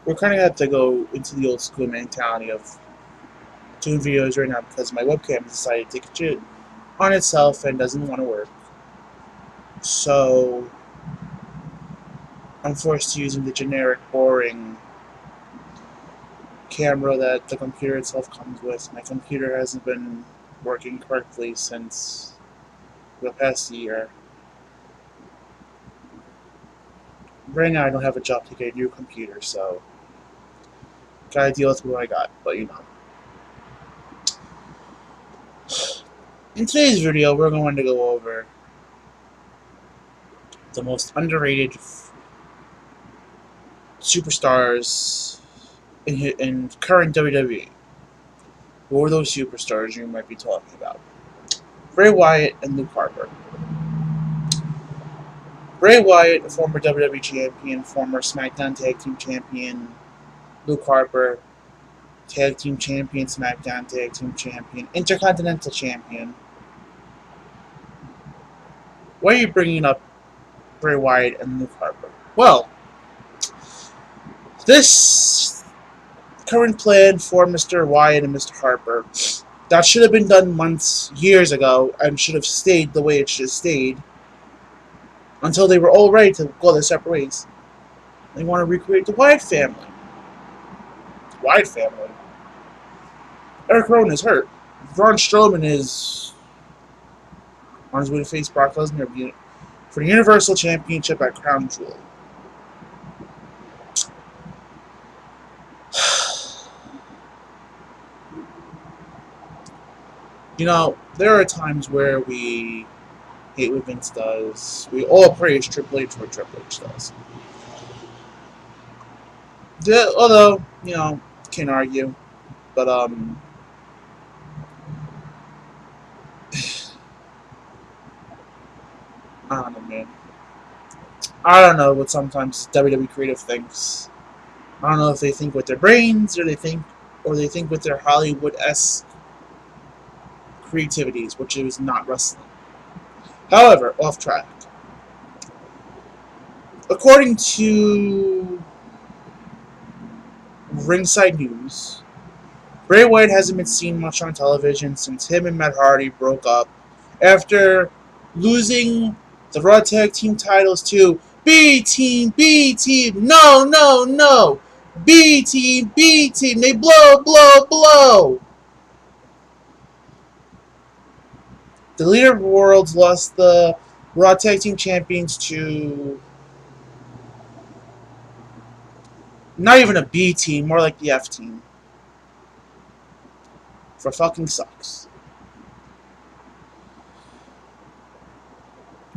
we're kind of have to go into the old school mentality of doing videos right now because my webcam decided to take a shit on itself and doesn't want to work. So I'm forced to using the generic, boring camera that the computer itself comes with. My computer hasn't been working correctly since the past year. Right now I don't have a job to get a new computer, so gotta deal with what I got, but you know. In today's video, we're going to go over the most underrated superstars in current WWE. Who are those superstars you might be talking about? Bray Wyatt and Luke Harper. Bray Wyatt, a former WWE champion, former SmackDown Tag Team champion. Luke Harper, Tag Team champion, SmackDown Tag Team champion, Intercontinental champion. Why are you bringing up Bray Wyatt and Luke Harper? Well, this current plan for Mr. Wyatt and Mr. Harper, that should have been done years ago, and should have stayed the way it should have stayed until they were all ready to go their separate ways. They want to recreate the Wyatt family. Wyatt family? Eric Rowan is hurt. Braun Strowman is on his way to face Brock Lesnar for the Universal Championship at Crown Jewel. You know, there are times where we hate what Vince does. We all praise Triple H for what Triple H does. Although, you know, can't argue. But, I don't know, man. I don't know what sometimes WWE creative thinks. I don't know if they think with their brains or they think with their Hollywood-esque creativities, which is not wrestling. However, off track. According to Ringside News, Bray Wyatt hasn't been seen much on television since him and Matt Hardy broke up after losing the Raw Tag Team titles to B Team, B Team, no, no, no, B Team, B Team, they blow, blow, blow. The Leader of Worlds lost the Raw Tag Team Champions to not even a B team, more like the F team. For fucking sucks.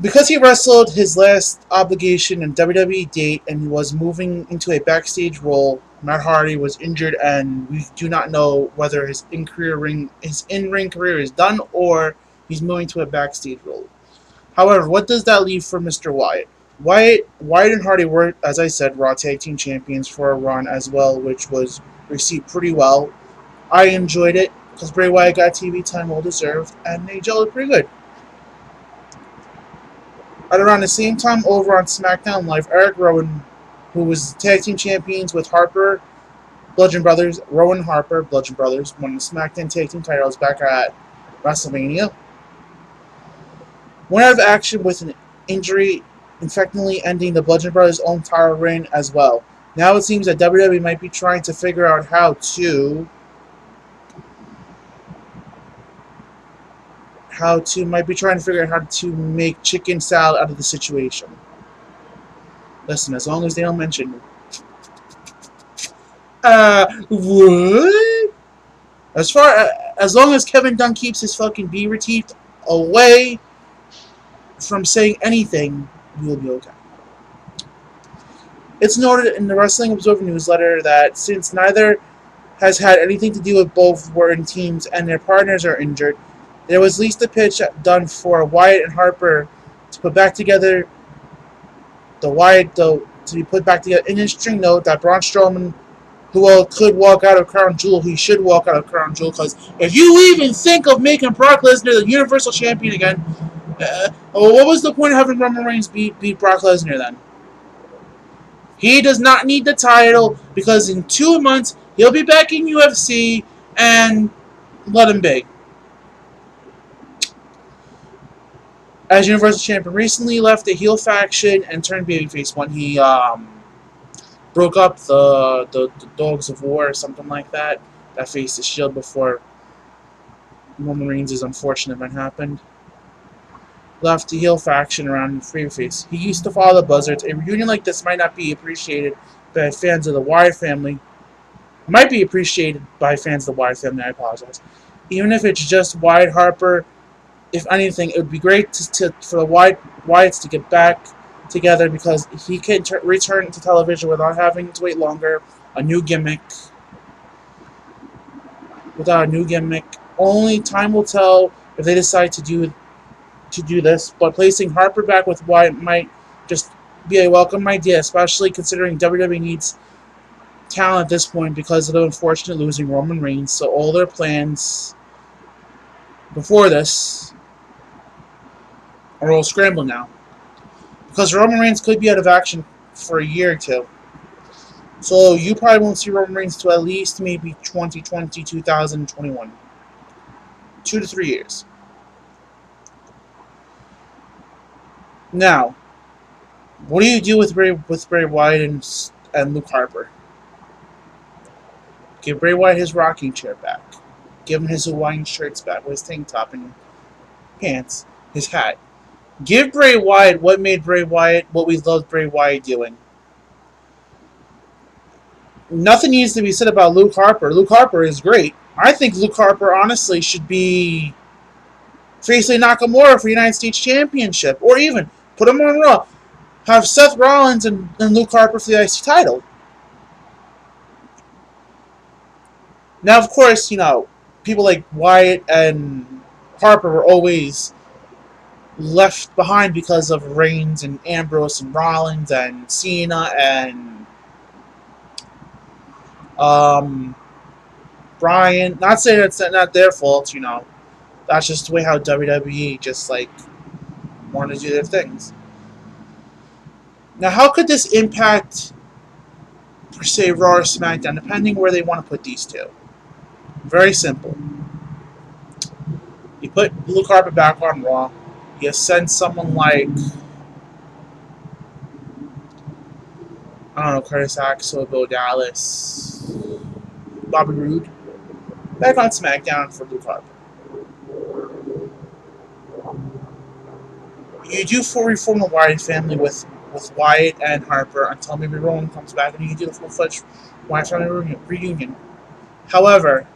Because he wrestled his last obligation in WWE date and was moving into a backstage role, Matt Hardy was injured, and we do not know whether his in-ring career is done or he's moving to a backstage role. However, what does that leave for Mr. Wyatt? Wyatt and Hardy were, as I said, Raw Tag Team Champions for a run as well, which was received pretty well. I enjoyed it because Bray Wyatt got TV time well deserved, and they gelled pretty good. At around the same time over on SmackDown Live, Eric Rowan, who was Tag Team Champions with Harper, Bludgeon Brothers, Rowan Harper, Bludgeon Brothers, won the SmackDown Tag Team titles back at WrestleMania. Went out of action with an injury, effectively ending the Bludgeon Brothers' own title reign as well. Now it seems that WWE might be trying to figure out how to make chicken salad out of the situation. Listen, as long as they don't mention what? As long as Kevin Dunn keeps his fucking beaver teeth away from saying anything, we'll be okay. It's noted in the Wrestling Observer newsletter that since neither has had anything to do with both were in teams and their partners are injured, there was at least a pitch done for Wyatt and Harper to put back together. The Wyatt, though, to be put back together. In his string note that Braun Strowman, who could walk out of Crown Jewel, he should walk out of Crown Jewel, because if you even think of making Brock Lesnar the Universal Champion again, what was the point of having Roman Reigns beat Brock Lesnar then? He does not need the title because in 2 months he'll be back in UFC and let him be. As Universal Champion, recently left the heel faction and turned babyface when he broke up the Dogs of War or something like that. That faced the Shield before Roman Reigns' unfortunate event happened. Left the heel faction around babyface. He used to follow the Buzzards. A reunion like this might not be appreciated by fans of the Wyatt family. Might be appreciated by fans of the Wyatt family, I apologize. Even if it's just Wyatt Harper, if anything, it would be great for the Wyatts to get back together because he can return to television without having to wait longer. A new gimmick. Without a new gimmick. Only time will tell if they decide to do this, but placing Harper back with Wyatt might just be a welcome idea, especially considering WWE needs talent at this point because of the unfortunate losing Roman Reigns, so all their plans before this are all scrambled now. Because Roman Reigns could be out of action for a year or two. So you probably won't see Roman Reigns to at least maybe 2020, 2021. 2 to 3 years. Now, what do you do with Bray Wyatt and Luke Harper? Give Bray Wyatt his rocking chair back. Give him his Hawaiian shirts back with his tank top and pants, his hat. Give Bray Wyatt what made Bray Wyatt what we loved Bray Wyatt doing. Nothing needs to be said about Luke Harper. Luke Harper is great. I think Luke Harper honestly should be facing Nakamura for the United States Championship, or even put him on Raw. Have Seth Rollins and Luke Harper for the IC title. Now, of course, people like Wyatt and Harper were always left behind because of Reigns and Ambrose and Rollins and Cena and Bryan. Not saying it's not their fault, That's just the way how WWE just want to do their things. Now, how could this impact, per se, Raw or SmackDown, depending where they want to put these two? Very simple. You put Luke Harper back on Raw. You send someone like, I don't know, Curtis Axel, Bo Dallas, Bobby Roode, back on SmackDown for Luke Harper. You do reform the Wyatt family with Wyatt and Harper until maybe Rowan comes back and you can do the full-fledged Wyatt family reunion. However,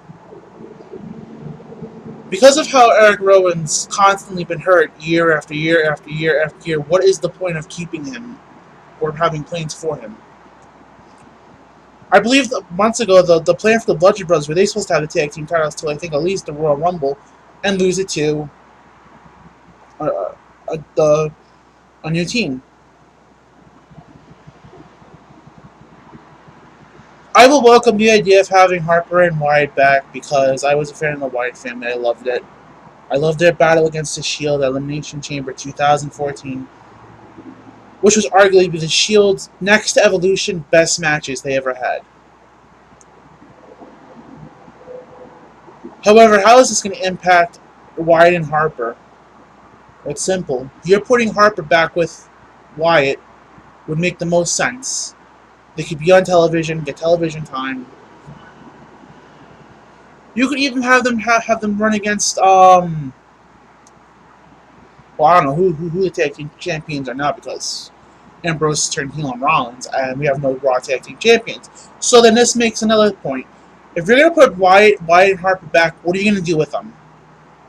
because of how Eric Rowan's constantly been hurt year after year after year after year, what is the point of keeping him or having plans for him? I believe months ago the plan for the Bludgeon Brothers were they supposed to have the tag team titles till I think at least the Royal Rumble and lose it to a new team. I will welcome the idea of having Harper and Wyatt back because I was a fan of the Wyatt family. I loved it. I loved their battle against the Shield at Elimination Chamber 2014, which was arguably the Shield's next to Evolution best matches they ever had. However, how is this going to impact Wyatt and Harper? It's simple. You're putting Harper back with Wyatt would make the most sense. They could be on television, get television time. You could even have them run against well, I don't know who the tag team champions are now because Ambrose turned heel on Rollins and we have no Raw tag team champions. So then this makes another point. If you're gonna put Wyatt and Harper back, what are you gonna do with them?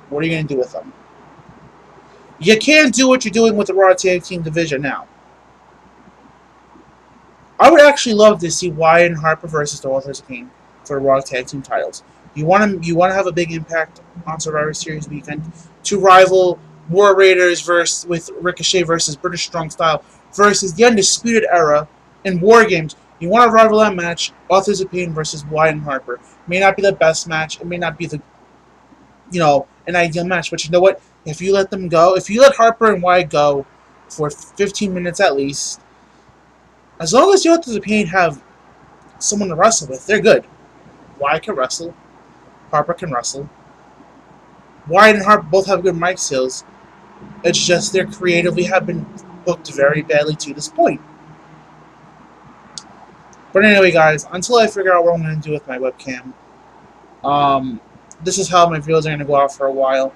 What are you gonna do with them? You can't do what you're doing with the Raw tag team division now. I would actually love to see Wyatt and Harper versus the Authors of Pain for Raw Tag Team titles. You want to have a big impact on Survivor Series weekend to rival War Raiders with Ricochet versus British Strong Style versus the Undisputed Era in War Games. You want to rival that match, Authors of Pain versus Wyatt and Harper. It may not be the best match. It may not be an ideal match. But you know what? If you let them go, if you let Harper and Wyatt go for 15 minutes at least, As long as the Authors of Pain have someone to wrestle with, they're good. Wyatt can wrestle. Harper can wrestle. Wyatt and Harper both have good mic skills. It's just they creatively have been booked very badly to this point. But anyway, guys, until I figure out what I'm going to do with my webcam, this is how my videos are going to go out for a while.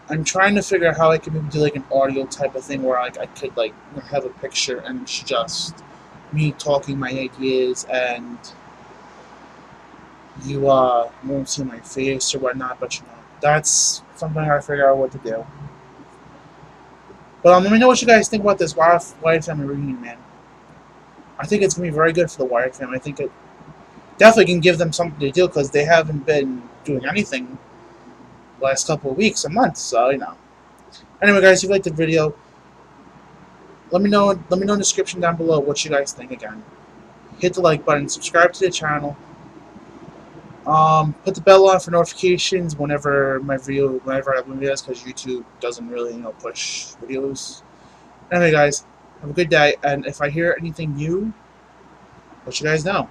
I'm trying to figure out how I can maybe do like an audio type of thing where like I could like have a picture and it's just me talking my ideas and you won't see my face or whatnot, but you know, that's something I gotta figure out what to do. But let me know what you guys think about this Wyatt family reunion, man. I think it's gonna be very good for the Wyatt family. I think it definitely can give them something to do because they haven't been doing anything the last couple of weeks or months, so you know. Anyway, guys, if you liked the video, let me know in the description down below what you guys think again. Hit the like button, subscribe to the channel. Put the bell on for notifications whenever I upload videos, because YouTube doesn't really, push videos. Anyway, guys, have a good day, and if I hear anything new, let you guys know.